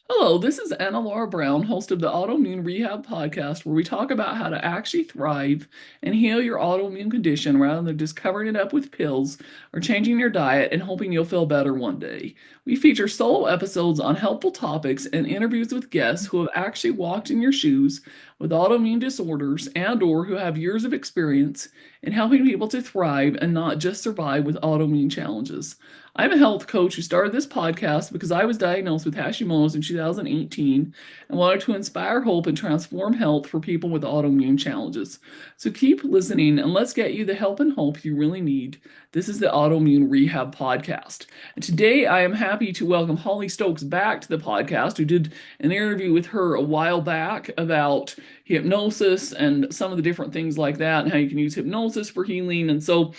Hello, this is Anna Laura Brown, host of the Autoimmune Rehab Podcast, where we talk about how to actually thrive and heal your autoimmune condition rather than just covering it up with pills or changing your diet and hoping you'll feel better one day. We feature solo episodes on helpful topics and interviews with guests who have actually walked in your shoes with autoimmune disorders and/or who have years of experience in helping people to thrive and not just survive with autoimmune challenges. I'm a health coach who started this podcast because I was diagnosed with Hashimoto's in 2018 and wanted to inspire hope and transform health for people with autoimmune challenges. So keep listening and let's get you the help and hope you really need. This is the Autoimmune Rehab Podcast. And today I am happy to welcome Holly Stokes back to the podcast, who did an interview with her a while back about hypnosis and some of the different things like that and how you can use hypnosis for healing. And so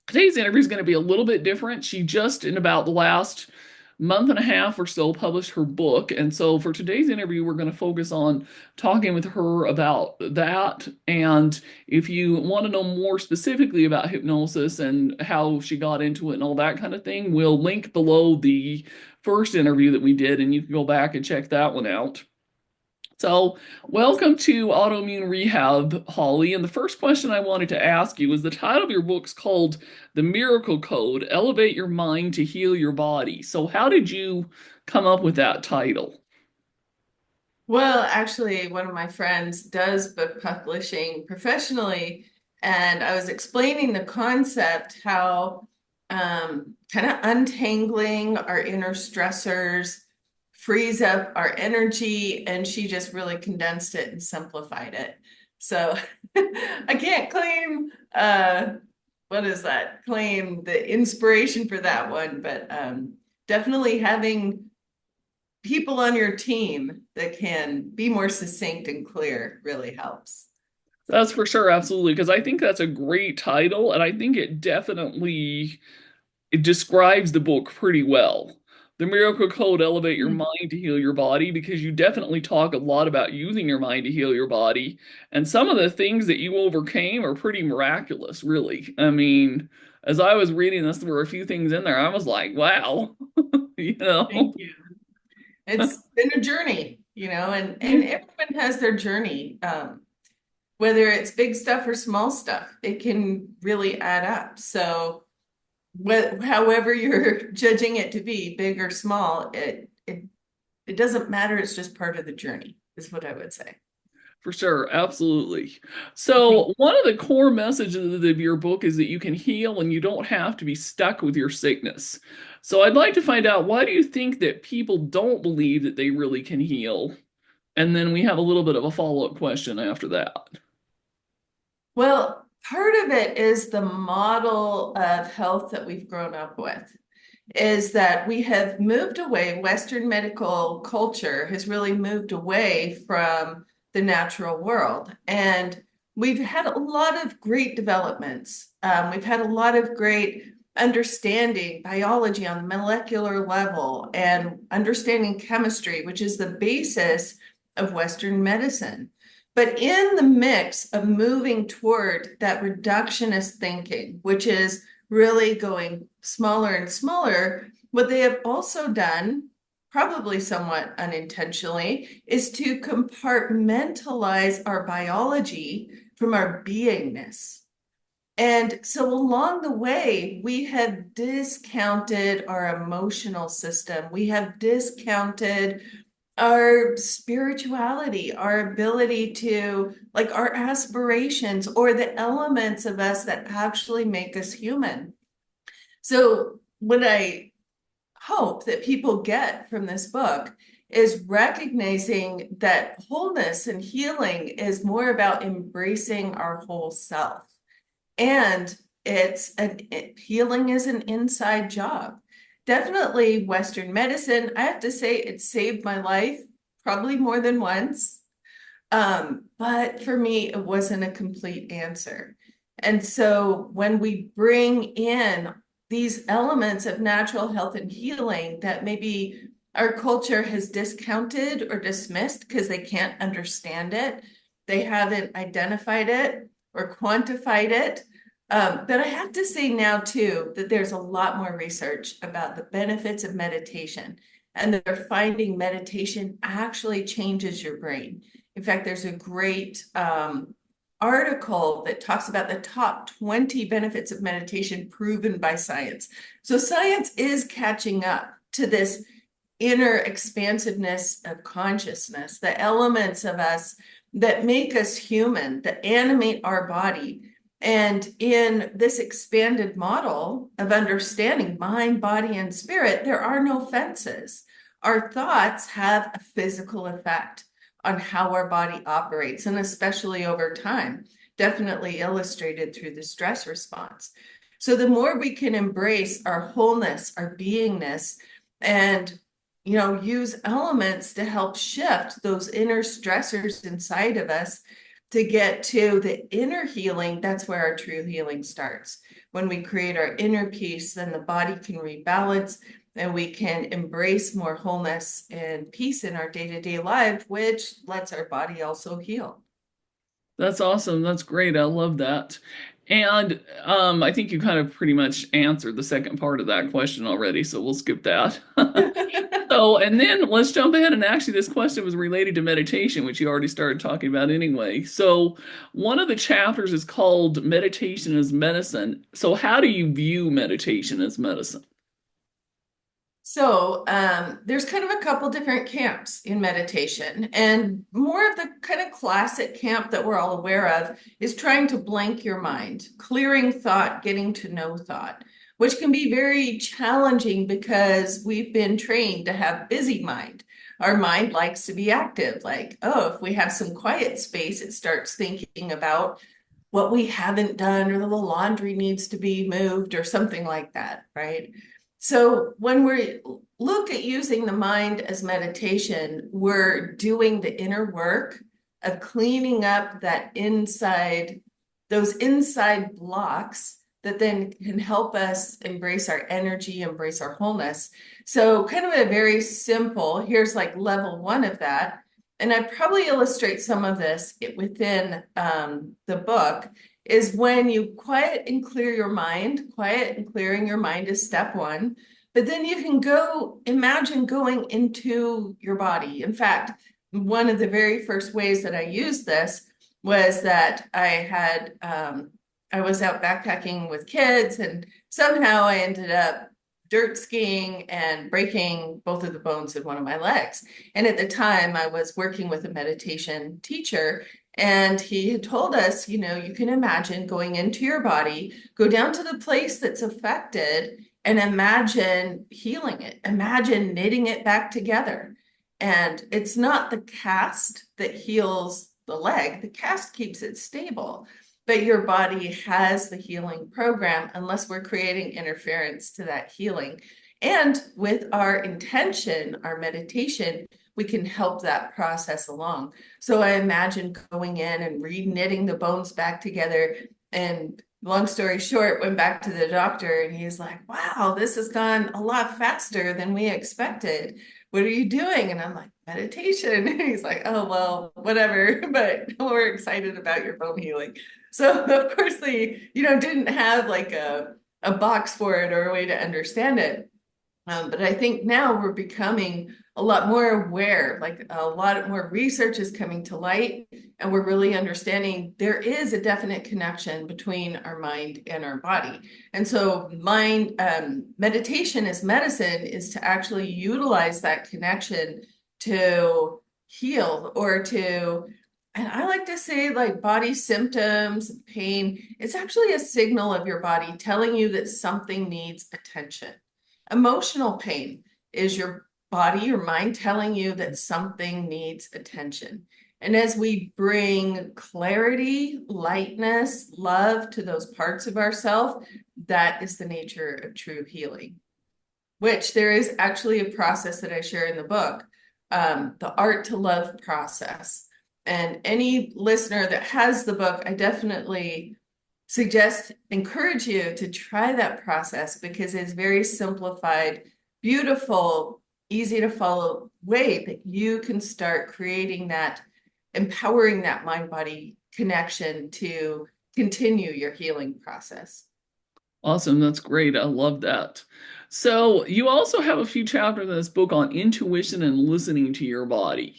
today's interview is going to be a little bit different. She just, in about the last month and a half or so, published her book. And so for today's interview, we're going to focus on talking with her about that. And if you want to know more specifically about hypnosis and how she got into it and all that kind of thing, we'll link below the first interview that we did, and you can go back and check that one out. So, welcome to Autoimmune Rehab, Holly. And the first question I wanted to ask you is the title of your book's called The Miracle Code: Elevate Your Mind to Heal Your Body. So, how did you come up with that title? Well, actually, one of my friends does book publishing professionally, and I was explaining the concept how kind of untangling our inner stressors frees up our energy, and she just really condensed it and simplified it. So I can't claim what is that? Claim the inspiration for that one, but definitely having people on your team that can be more succinct and clear really helps. That's for sure, absolutely, because I think that's a great title, and I think it definitely it describes the book pretty well. The Miracle Code: Elevate Your Mind to Heal Your Body, because you definitely talk a lot about using your mind to heal your body. And some of the things that you overcame are pretty miraculous, really. I mean, as I was reading this, there were a few things in there. I was like, wow, you know? Thank you. It's been a journey, and everyone has their journey. Whether it's big stuff or small stuff, it can really add up. So, however you're judging it to be, big or small, it doesn't matter. It's just part of the journey, is what I would say. For sure, absolutely. So, one of the core messages of your book is that you can heal and you don't have to be stuck with your sickness. So, I'd like to find out, why do you think that people don't believe that they really can heal? And then we have a little bit of a follow-up question after that. Well, part of it is the model of health that we've grown up with, is that we have moved away, Western medical culture has really moved away from the natural world. And we've had a lot of great developments. We've had a lot of great understanding biology on the molecular level and understanding chemistry, which is the basis of Western medicine. But in the mix of moving toward that reductionist thinking, which is really going smaller and smaller, what they have also done, probably somewhat unintentionally, is to compartmentalize our biology from our beingness. And so along the way, we have discounted our emotional system. We have discounted our spirituality, our ability to, like, our aspirations or the elements of us that actually make us human. So, what I hope that people get from this book is recognizing that wholeness and healing is more about embracing our whole self. And healing is an inside job. Definitely Western medicine. I have to say it saved my life probably more than once. But for me, it wasn't a complete answer. And so when we bring in these elements of natural health and healing that maybe our culture has discounted or dismissed because they can't understand it, they haven't identified it or quantified it. But I have to say now too that there's a lot more research about the benefits of meditation. And they're finding meditation actually changes your brain. In fact, there's a great article that talks about the top 20 benefits of meditation proven by science. So science is catching up to this inner expansiveness of consciousness, the elements of us that make us human, that animate our body. And in this expanded model of understanding mind, body, and spirit, there are no fences. Our thoughts have a physical effect on how our body operates, and especially over time, definitely illustrated through the stress response. So the more we can embrace our wholeness, our beingness, and use elements to help shift those inner stressors inside of us to get to the inner healing, that's where our true healing starts. When we create our inner peace, then the body can rebalance and we can embrace more wholeness and peace in our day-to-day life, which lets our body also heal. That's awesome. That's great. I love that. And I think you kind of pretty much answered the second part of that question already, so we'll skip that. So, and then let's jump ahead. And actually, this question was related to meditation, which you already started talking about anyway. So, one of the chapters is called Meditation as Medicine. So, how do you view meditation as medicine? So there's kind of a couple different camps in meditation, and more of the kind of classic camp that we're all aware of is trying to blank your mind, clearing thought, getting to know thought, which can be very challenging because we've been trained to have busy mind. Our mind likes to be active, like, oh, if we have some quiet space, it starts thinking about what we haven't done or the laundry needs to be moved or something like that, right? So when we look at using the mind as meditation, we're doing the inner work of cleaning up those inside blocks that then can help us embrace our energy, embrace our wholeness. So kind of a very simple, here's like level one of that. And I probably illustrate some of this within the book, is when you quiet and clear your mind. Quiet and clearing your mind is step one. But then you can imagine going into your body. In fact, one of the very first ways that I used this was that I was out backpacking with kids, and somehow I ended up dirt skiing and breaking both of the bones in one of my legs. And at the time, I was working with a meditation teacher, and he had told us, you can imagine going into your body, go down to the place that's affected, and imagine healing it. Imagine knitting it back together. And it's not the cast that heals the leg, the cast keeps it stable. But your body has the healing program unless we're creating interference to that healing. And with our intention, our meditation, we can help that process along. So I imagine going in and re-knitting the bones back together. And long story short, went back to the doctor and he's like, wow, this has gone a lot faster than we expected. What are you doing? And I'm like, meditation. And he's like, oh, well, whatever, but we're excited about your bone healing. So of course they, didn't have like a box for it or a way to understand it. But I think now we're becoming a lot more aware, like a lot more research is coming to light, and we're really understanding there is a definite connection between our mind and our body. And so meditation as medicine is to actually utilize that connection to heal or to, and I like to say like body symptoms, pain, it's actually a signal of your body telling you that something needs attention. Emotional pain is your body, your mind telling you that something needs attention. And as we bring clarity, lightness, love to those parts of ourselves, that is the nature of true healing, which there is actually a process that I share in the book, the Art to Love process. And any listener that has the book, I definitely encourage you to try that process because it's very simplified, beautiful, easy to follow way that you can start creating that, empowering that mind-body connection to continue your healing process. Awesome. That's great. I love that. So you also have a few chapters in this book on intuition and listening to your body.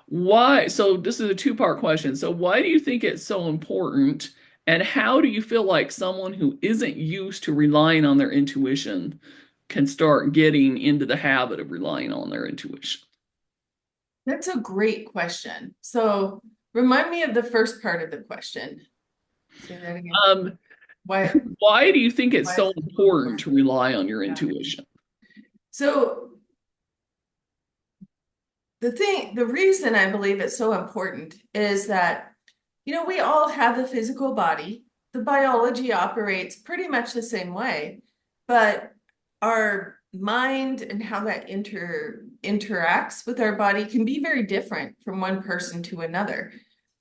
Why? So this is a two-part question. So why do you think it's so important? And how do you feel like someone who isn't used to relying on their intuition can start getting into the habit of relying on their intuition? That's a great question. So remind me of the first part of the question. Say that again. Um, Why, why do you think it's why is so it so important important? to rely on your Yeah. intuition? So the reason I believe it's so important is that, we all have a physical body. The biology operates pretty much the same way, but our mind and how that interacts with our body can be very different from one person to another.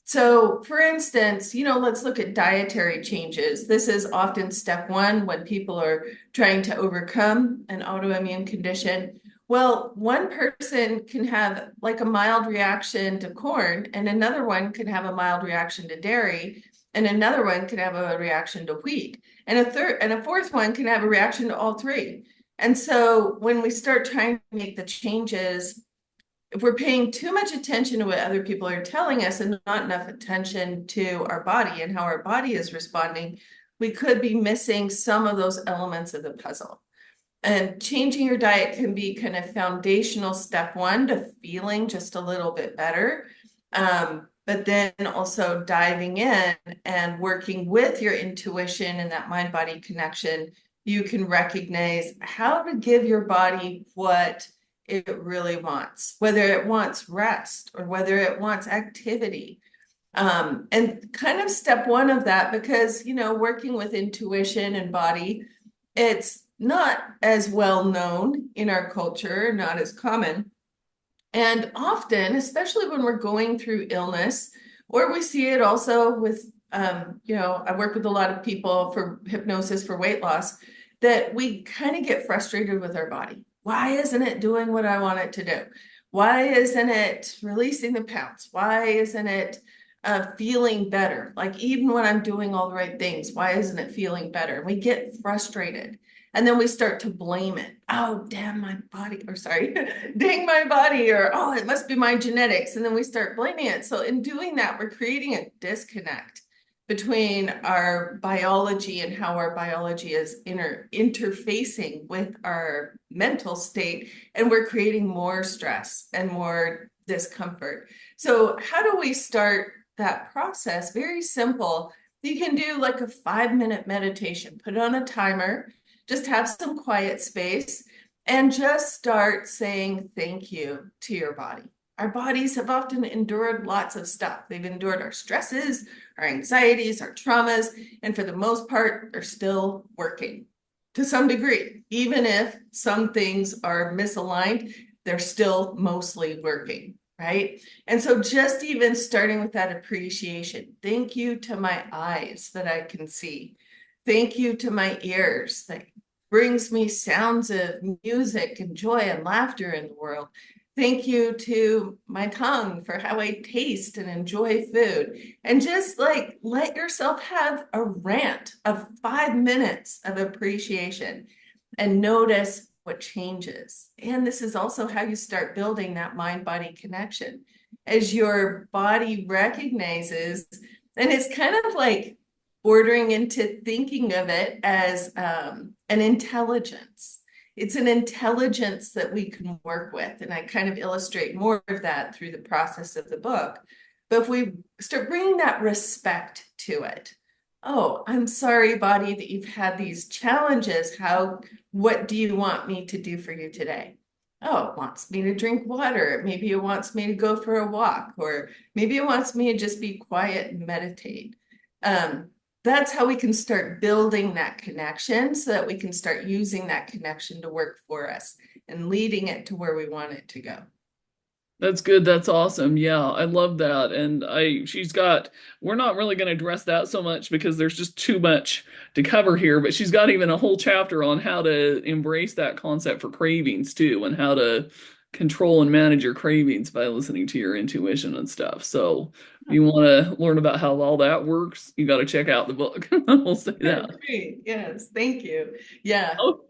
So, for instance, let's look at dietary changes. This is often step one when people are trying to overcome an autoimmune condition. Well, one person can have like a mild reaction to corn, and another one can have a mild reaction to dairy, and another one can have a reaction to wheat, and a fourth one can have a reaction to all three. And so when we start trying to make the changes, if we're paying too much attention to what other people are telling us and not enough attention to our body and how our body is responding, we could be missing some of those elements of the puzzle. And changing your diet can be kind of foundational step one to feeling just a little bit better. But then also diving in and working with your intuition and that mind body connection, you can recognize how to give your body what it really wants, whether it wants rest or whether it wants activity. And kind of step one of that, because, working with intuition and body, it's not as well known in our culture, not as common. And often, especially when we're going through illness, or we see it also with, I work with a lot of people for hypnosis for weight loss, that we kind of get frustrated with our body. Why isn't it doing what I want it to do? Why isn't it releasing the pounds? Why isn't it feeling better? Like even when I'm doing all the right things, why isn't it feeling better? We get frustrated. And then we start to blame it. Oh, damn my body, or sorry, dang my body, or oh, it must be my genetics. And then we start blaming it. So in doing that, we're creating a disconnect between our biology and how our biology is interfacing with our mental state. And we're creating more stress and more discomfort. So how do we start that process? Very simple. You can do like a 5-minute meditation, put it on a timer, just have some quiet space and just start saying thank you to your body. Our bodies have often endured lots of stuff. They've endured our stresses, our anxieties, our traumas, and for the most part, they're still working to some degree. Even if some things are misaligned, they're still mostly working, right? And so just even starting with that appreciation, thank you to my eyes that I can see. Thank you to my ears that brings me sounds of music and joy and laughter in the world. Thank you to my tongue for how I taste and enjoy food. And just like let yourself have a rant of 5 minutes of appreciation and notice what changes. And this is also how you start building that mind body connection as your body recognizes. And it's kind of like bordering into thinking of it as an intelligence. It's an intelligence that we can work with. And I kind of illustrate more of that through the process of the book. But if we start bringing that respect to it, oh, I'm sorry, body, that you've had these challenges. What do you want me to do for you today? Oh, it wants me to drink water. Maybe it wants me to go for a walk, or maybe it wants me to just be quiet and meditate. That's how we can start building that connection so that we can start using that connection to work for us and leading it to where we want it to go. That's good. That's awesome. Yeah, I love that. And we're not really going to address that so much because there's just too much to cover here, but she's got even a whole chapter on how to embrace that concept for cravings too, and how to control and manage your cravings by listening to your intuition and stuff. So if you want to learn about how all that works, you got to check out the book. We'll say that. Great. Yes. Thank you. Yeah. Oh.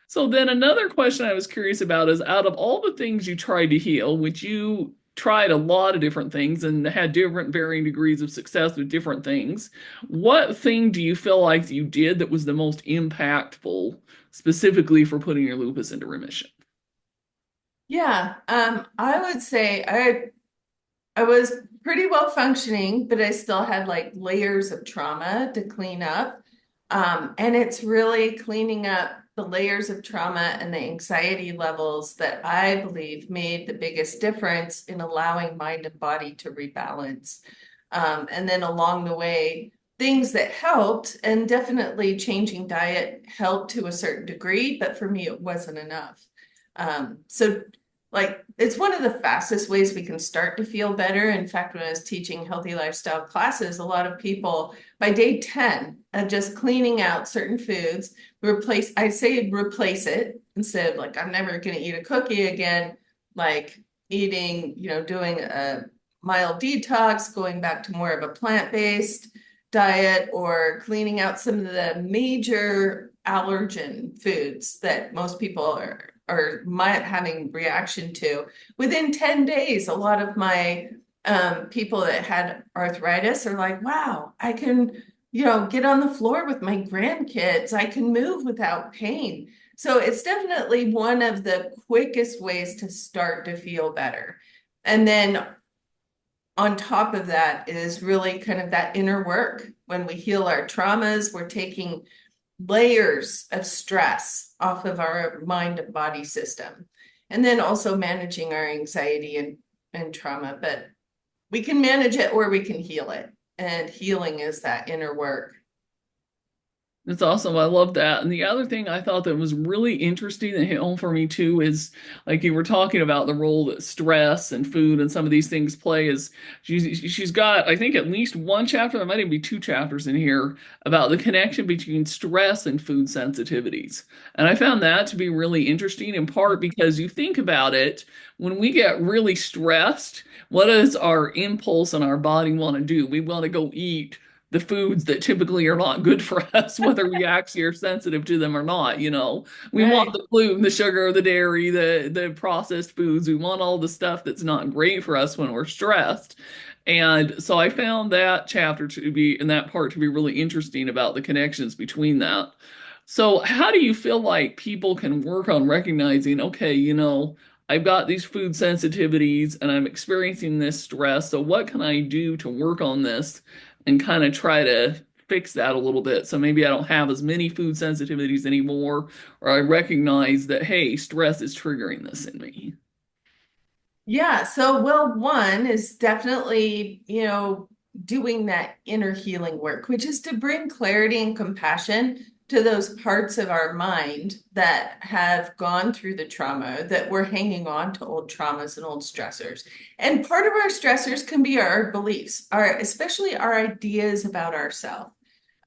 So then another question I was curious about is out of all the things you tried to heal, which you tried a lot of different things and had different varying degrees of success with different things, what thing do you feel like you did that was the most impactful specifically for putting your lupus into remission? Yeah, I would say I was pretty well functioning, but I still had like layers of trauma to clean up. And it's really cleaning up the layers of trauma and the anxiety levels that I believe made the biggest difference in allowing mind and body to rebalance. And then along the way, things that helped, and definitely changing diet helped to a certain degree, but for me, it wasn't enough. So like it's one of the fastest ways we can start to feel better. In fact, when I was teaching healthy lifestyle classes, a lot of people by day 10 of just cleaning out certain foods, I say replace it instead of like, I'm never going to eat a cookie again, like eating, doing a mild detox, going back to more of a plant-based diet, or cleaning out some of the major allergen foods that most people are might having reaction to. Within 10 days, a lot of my people that had arthritis are like, wow, I can, get on the floor with my grandkids. I can move without pain. So it's definitely one of the quickest ways to start to feel better. And then on top of that is really kind of that inner work. When we heal our traumas, we're taking layers of stress off of our mind and body system. And then also managing our anxiety and trauma. But we can manage it or we can heal it. And healing is that inner work. It's awesome. I love that. And the other thing I thought that was really interesting that hit home for me too is like you were talking about the role that stress and food and some of these things play is she's got, I think, at least one chapter, there might even be two chapters in here about the connection between stress and food sensitivities. And I found that to be really interesting in part because you think about it, when we get really stressed, what does our impulse and our body want to do? We want to go eat the foods that typically are not good for us, whether we actually are sensitive to them or not. We want Right. the gluten, the sugar, the dairy, the processed foods. We want all the stuff that's not great for us when we're stressed. And so I found that chapter to be, and that part to be really interesting about the connections between that. So, how do you feel like people can work on recognizing, okay, I've got these food sensitivities and I'm experiencing this stress. So, what can I do to work on this and kind of try to fix that a little bit? So, maybe I don't have as many food sensitivities anymore, or I recognize that, hey, stress is triggering this in me. Yeah. So, well, one is definitely, doing that inner healing work, which is to bring clarity and compassion to those parts of our mind that have gone through the trauma, that we're hanging on to old traumas and old stressors. And part of our stressors can be our beliefs, especially our ideas about ourselves.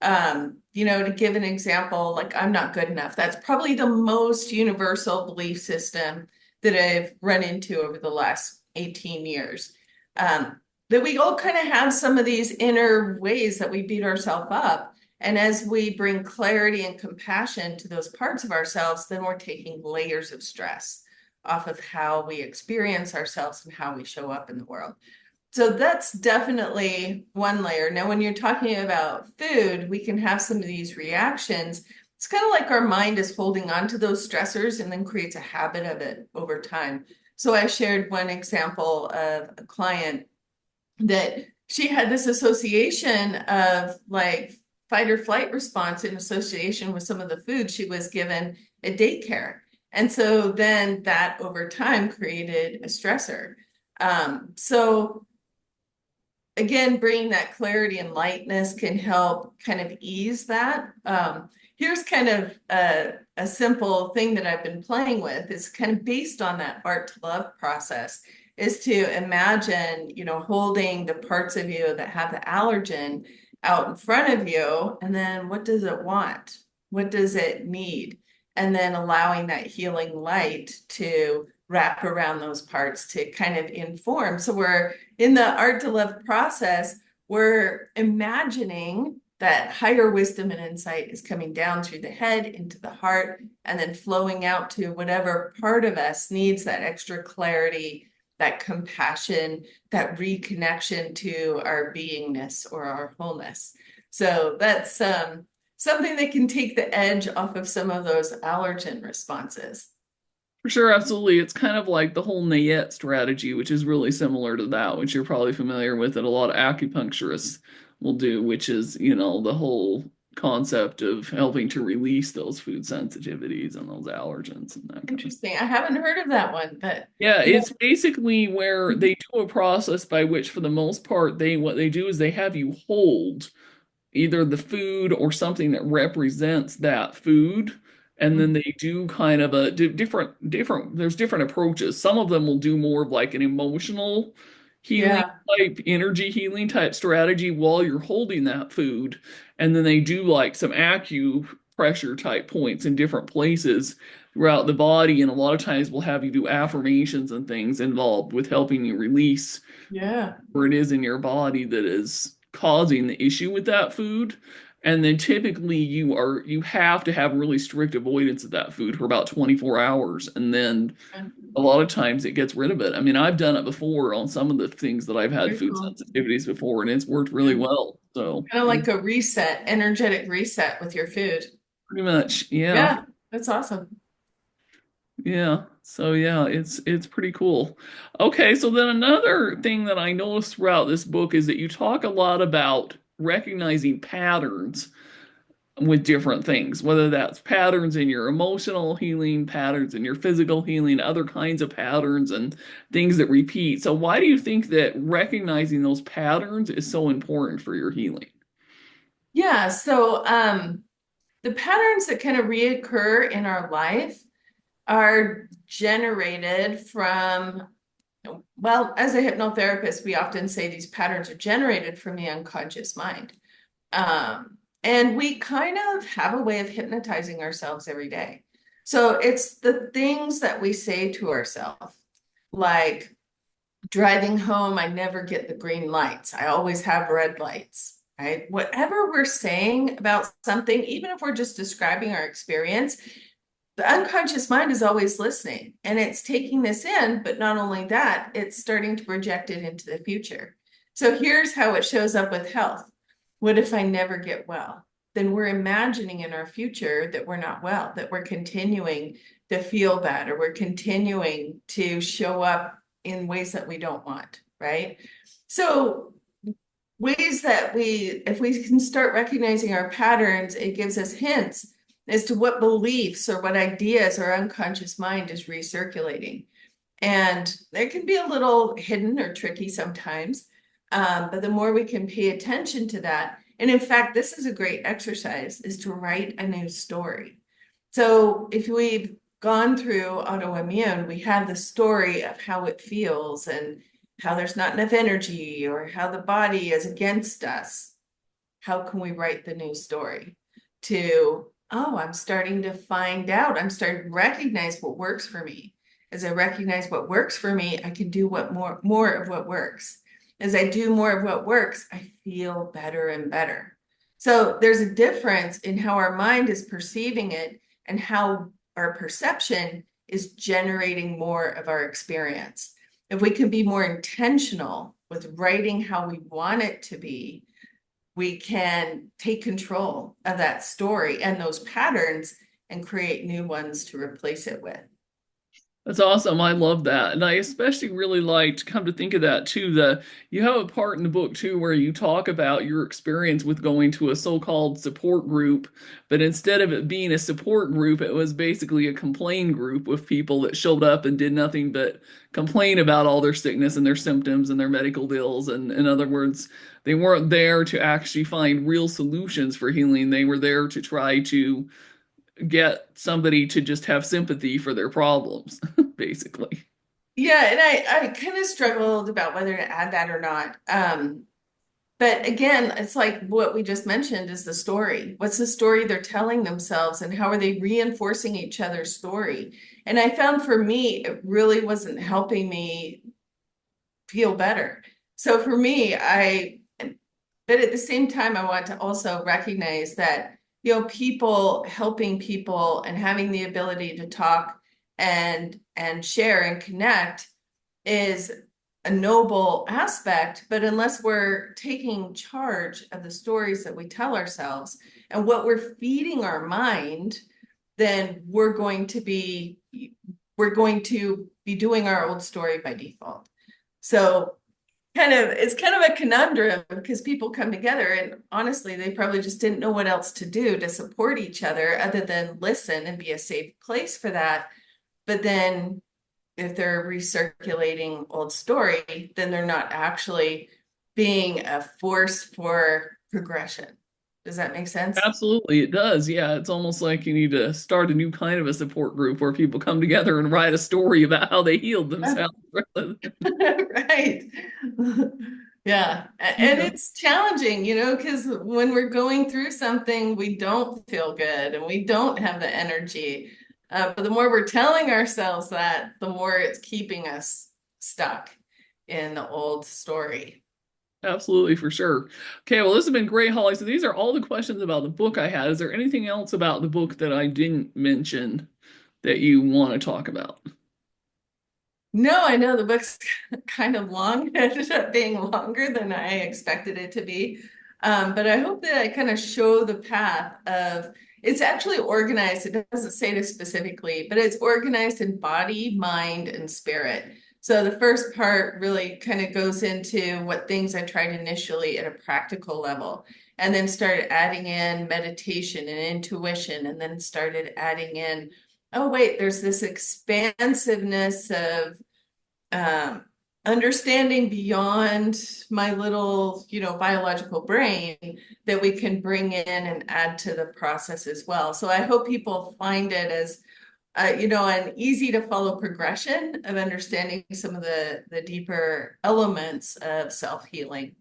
To give an example, like I'm not good enough. That's probably the most universal belief system that I've run into over the last 18 years. That we all kind of have some of these inner ways that we beat ourselves up. And as we bring clarity and compassion to those parts of ourselves, then we're taking layers of stress off of how we experience ourselves and how we show up in the world. So that's definitely one layer. Now, when you're talking about food, we can have some of these reactions. It's kind of like our mind is holding on to those stressors and then creates a habit of it over time. So I shared one example of a client that she had this association of like fight or flight response in association with some of the food she was given at daycare. And so then that over time created a stressor. So again, bringing that clarity and lightness can help kind of ease that. Here's kind of a simple thing that I've been playing with. It's kind of based on that art to love process, is to imagine, holding the parts of you that have the allergen out in front of you, and then what does it want? What does it need? And then allowing that healing light to wrap around those parts to kind of inform. So we're in the art to love process, we're imagining that higher wisdom and insight is coming down through the head into the heart and then flowing out to whatever part of us needs that extra clarity, that compassion, that reconnection to our beingness or our wholeness. So that's something that can take the edge off of some of those allergen responses. For sure, absolutely. It's kind of like the whole Nayet strategy, which is really similar to that, which you're probably familiar with, that a lot of acupuncturists will do, which is, the whole concept of helping to release those food sensitivities and those allergens and that kind of. Interesting. I haven't heard of that one, but Yeah, yeah. it's basically where they do a process by which, for the most part, what they do is they have you hold either the food or something that represents that food, and then they do kind of a different there's different approaches. Some of them will do more of like an emotional healing Yeah. type, energy healing type strategy while you're holding that food, and then they do like some acupressure type points in different places throughout the body, and a lot of times we'll have you do affirmations and things involved with helping you release Yeah. where it is in your body that is causing the issue with that food. And then typically you have to have really strict avoidance of that food for about 24 hours. And then a lot of times it gets rid of it. I mean, I've done it before on some of the things that I've had Very food cool. sensitivities before, and it's worked really Yeah. well. So Kind of like a reset, energetic reset with your food. pretty much, yeah. Yeah, that's awesome. Yeah. So yeah, it's pretty cool. Okay, so then another thing that I noticed throughout this book is that you talk a lot about recognizing patterns with different things, whether that's patterns in your emotional healing, patterns in your physical healing, other kinds of patterns and things that repeat. So why do you think that recognizing those patterns is so important for your healing? Yeah, so the patterns that kind of reoccur in our life are generated from, well, as a hypnotherapist, we often say these patterns are generated from the unconscious mind. And we kind of have a way of hypnotizing ourselves every day. So it's the things that we say to ourselves, like driving home, I never get the green lights. I always have red lights, right? Whatever we're saying about something, even if we're just describing our experience, the unconscious mind is always listening and it's taking this in, but not only that, it's starting to project it into the future. So here's how it shows up with health. What if I never get well? Then we're imagining in our future that we're not well, that we're continuing to feel bad, or we're continuing to show up in ways that we don't want, right? So ways that if we can start recognizing our patterns, it gives us hints as to what beliefs or what ideas our unconscious mind is recirculating. And it can be a little hidden or tricky sometimes, but the more we can pay attention to that, and in fact, this is a great exercise, is to write a new story. So if we've gone through autoimmune, we have the story of how it feels and how there's not enough energy or how the body is against us. How can we write the new story to, oh, I'm starting to find out, I'm starting to recognize what works for me. As I recognize what works for me, I can do more of what works. As I do more of what works, I feel better and better. So there's a difference in how our mind is perceiving it and how our perception is generating more of our experience. If we can be more intentional with writing how we want it to be, we can take control of that story and those patterns and create new ones to replace it with. That's awesome. I love that. And I especially really liked, come to think of that too, you have a part in the book too where you talk about your experience with going to a so-called support group, but instead of it being a support group, it was basically a complain group with people that showed up and did nothing but complain about all their sickness and their symptoms and their medical bills. And in other words, they weren't there to actually find real solutions for healing. They were there to try to get somebody to just have sympathy for their problems, basically. Yeah, and I kind of struggled about whether to add that or not. But again, it's like what we just mentioned is the story. What's the story they're telling themselves, and how are they reinforcing each other's story? And I found for me, it really wasn't helping me feel better. So for me, But at the same time, I want to also recognize that, people helping people and having the ability to talk and share and connect is a noble aspect, but unless we're taking charge of the stories that we tell ourselves and what we're feeding our mind, then we're going to be doing our old story by default. So it's kind of a conundrum because people come together and honestly, they probably just didn't know what else to do to support each other other than listen and be a safe place for that. But then if they're recirculating old story, then they're not actually being a force for progression. Does that make sense? Absolutely, it does. Yeah, it's almost like you need to start a new kind of a support group where people come together and write a story about how they healed themselves rather than Right. Yeah. And yeah. it's challenging, because when we're going through something, we don't feel good and we don't have the energy. But the more we're telling ourselves that, the more it's keeping us stuck in the old story. Absolutely, for sure. Okay, well, this has been great, Holly. So these are all the questions about the book I had. Is there anything else about the book that I didn't mention that you want to talk about? No, I know the book's kind of long. It ended up being longer than I expected it to be. But I hope that I kind of show the path of it's actually organized. It doesn't say this specifically, but it's organized in body, mind, and spirit. So the first part really kind of goes into what things I tried initially at a practical level, and then started adding in meditation and intuition, and then started adding in, oh, wait, there's this expansiveness of um, understanding beyond my little, biological brain that we can bring in and add to the process as well. So I hope people find it as, an easy to follow progression of understanding some of the deeper elements of self-healing.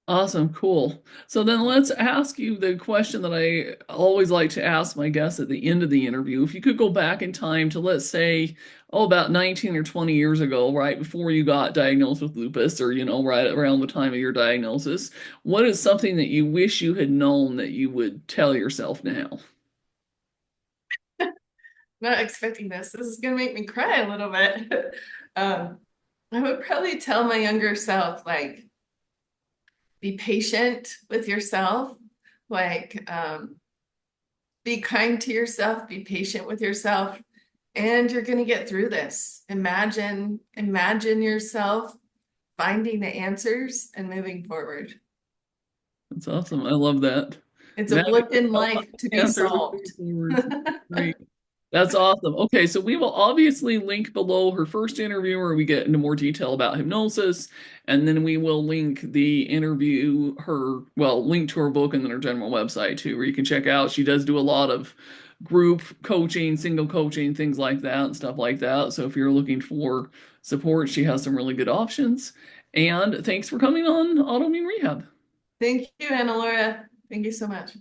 Awesome, cool. So then let's ask you the question that I always like to ask my guests at the end of the interview. If you could go back in time to, let's say, about 19 or 20 years ago, right before you got diagnosed with lupus, or, right around the time of your diagnosis, what is something that you wish you had known that you would tell yourself now? Not expecting this. This is gonna make me cry a little bit. Um, I would probably tell my younger self, like, be patient with yourself, like, be kind to yourself, be patient with yourself, and you're going to get through this. Imagine yourself finding the answers and moving forward. That's awesome. I love that. It's a Imagine blip in yourself life to finding be answers and moving solved. forward. Great. That's awesome. Okay, so we will obviously link below her first interview where we get into more detail about hypnosis, and then we will link the interview, link to her book and then her general website too, where you can check out. She does do a lot of group coaching, single coaching, things like that, and stuff like that. So if you're looking for support, she has some really good options. And thanks for coming on Autoimmune Rehab. Thank you, Anna Laura. Thank you so much.